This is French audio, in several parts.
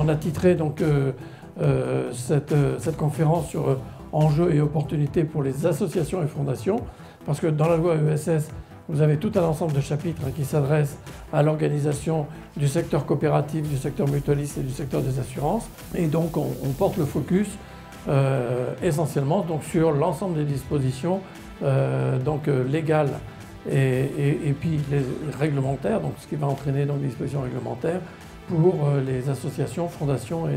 On a titré donc cette conférence sur enjeux et opportunités pour les associations et fondations, parce que dans la loi ESS, vous avez tout un ensemble de chapitres qui s'adressent à l'organisation du secteur coopératif, du secteur mutualiste et du secteur des assurances. Et donc on porte le focus essentiellement donc, sur l'ensemble des dispositions légales et puis les réglementaires, donc ce qui va entraîner donc, des dispositions réglementaires pour les associations, fondations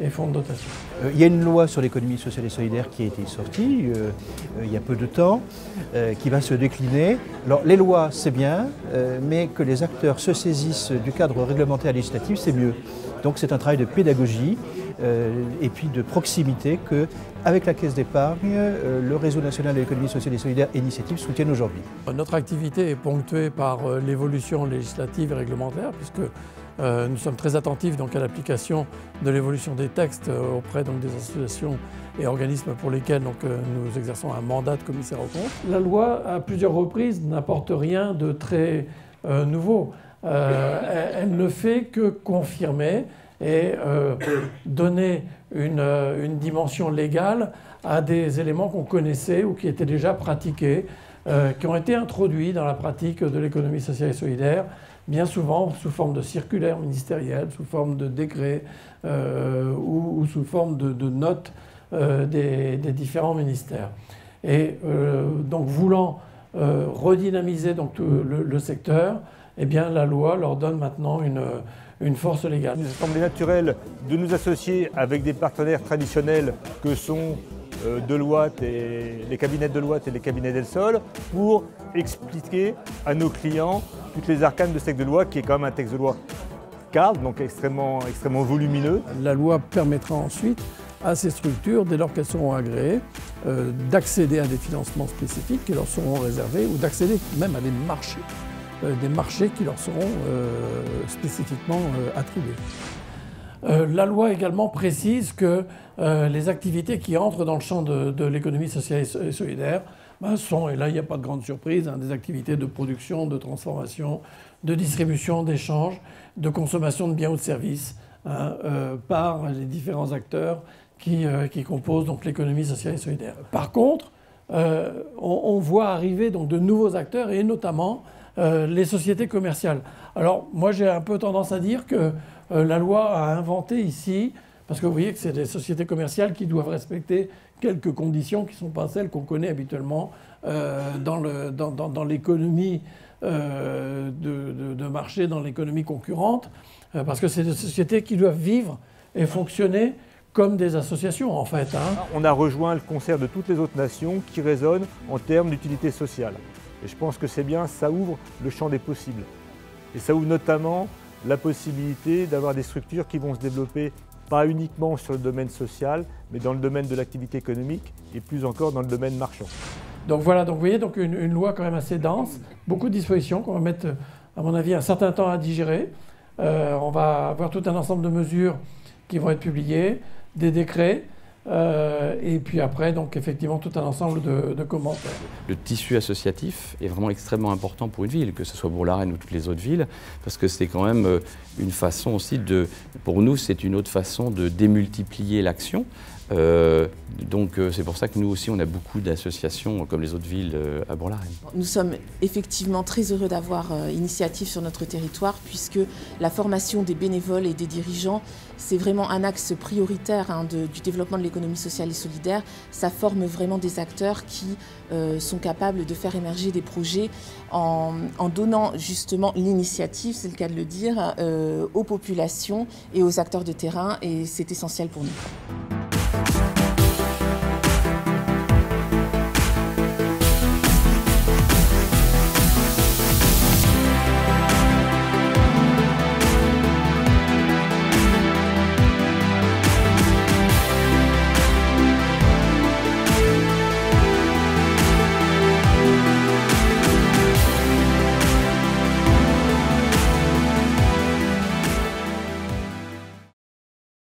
et fonds de dotation. Il y a une loi sur l'économie sociale et solidaire qui a été sortie il y a peu de temps, qui va se décliner. Alors les lois c'est bien, mais que les acteurs se saisissent du cadre réglementaire législatif c'est mieux. Donc c'est un travail de pédagogie et puis de proximité que, avec la Caisse d'épargne, le Réseau national de l'économie sociale et solidaire et Initiative soutiennent aujourd'hui. Notre activité est ponctuée par l'évolution législative et réglementaire, puisque nous sommes très attentifs donc, à l'application de l'évolution des textes auprès donc, des associations et organismes pour lesquels donc, nous exerçons un mandat de commissaire aux comptes. La loi, à plusieurs reprises, n'apporte rien de très nouveau. Elle ne fait que confirmer et donner une dimension légale à des éléments qu'on connaissait ou qui étaient déjà pratiqués, qui ont été introduits dans la pratique de l'économie sociale et solidaire, bien souvent sous forme de circulaires ministériels, sous forme de décrets ou sous forme de notes des différents ministères. Et donc voulant redynamiser donc, le secteur, eh bien, la loi leur donne maintenant une force légale. Il nous semblait naturel de nous associer avec des partenaires traditionnels que sont Deloitte et les cabinets Deloitte et les cabinets Del Sol pour expliquer à nos clients toutes les arcanes de ce texte de loi qui est quand même un texte de loi cadre, donc extrêmement volumineux. La loi permettra ensuite à ces structures, dès lors qu'elles seront agréées, d'accéder à des financements spécifiques qui leur seront réservés ou d'accéder même à des marchés qui leur seront spécifiquement attribués. La loi également précise que les activités qui entrent dans le champ de l'économie sociale et solidaire sont, et là il n'y a pas de grande surprise, des activités de production, de transformation, de distribution, d'échange, de consommation de biens ou de services par les différents acteurs qui composent donc l'économie sociale et solidaire. Par contre, on voit arriver donc de nouveaux acteurs et notamment les sociétés commerciales. Alors moi j'ai un peu tendance à dire que la loi a inventé ici, parce que vous voyez que c'est des sociétés commerciales qui doivent respecter quelques conditions qui ne sont pas celles qu'on connaît habituellement dans l'économie de marché, dans l'économie concurrente, parce que c'est des sociétés qui doivent vivre et fonctionner comme des associations en fait. On a rejoint le concert de toutes les autres nations qui raisonnent en termes d'utilité sociale. Et je pense que c'est bien, ça ouvre le champ des possibles. Et ça ouvre notamment la possibilité d'avoir des structures qui vont se développer pas uniquement sur le domaine social, mais dans le domaine de l'activité économique et plus encore dans le domaine marchand. Donc voilà, donc vous voyez donc une loi quand même assez dense, beaucoup de dispositions qu'on va mettre, à mon avis, un certain temps à digérer. On va avoir tout un ensemble de mesures qui vont être publiées, des décrets, et puis après, donc effectivement, tout un ensemble de commentaires. Le tissu associatif est vraiment extrêmement important pour une ville, que ce soit Bourg-la-Reine ou toutes les autres villes, parce que c'est quand même une façon aussi pour nous, c'est une autre façon de démultiplier l'action. Donc c'est pour ça que nous aussi on a beaucoup d'associations comme les autres villes à Bourg-la-Reine. Nous sommes effectivement très heureux d'avoir Initiative sur notre territoire puisque la formation des bénévoles et des dirigeants c'est vraiment un axe prioritaire du développement de l'économie sociale et solidaire. Ça forme vraiment des acteurs qui sont capables de faire émerger des projets en donnant justement l'initiative, c'est le cas de le dire, aux populations et aux acteurs de terrain et c'est essentiel pour nous.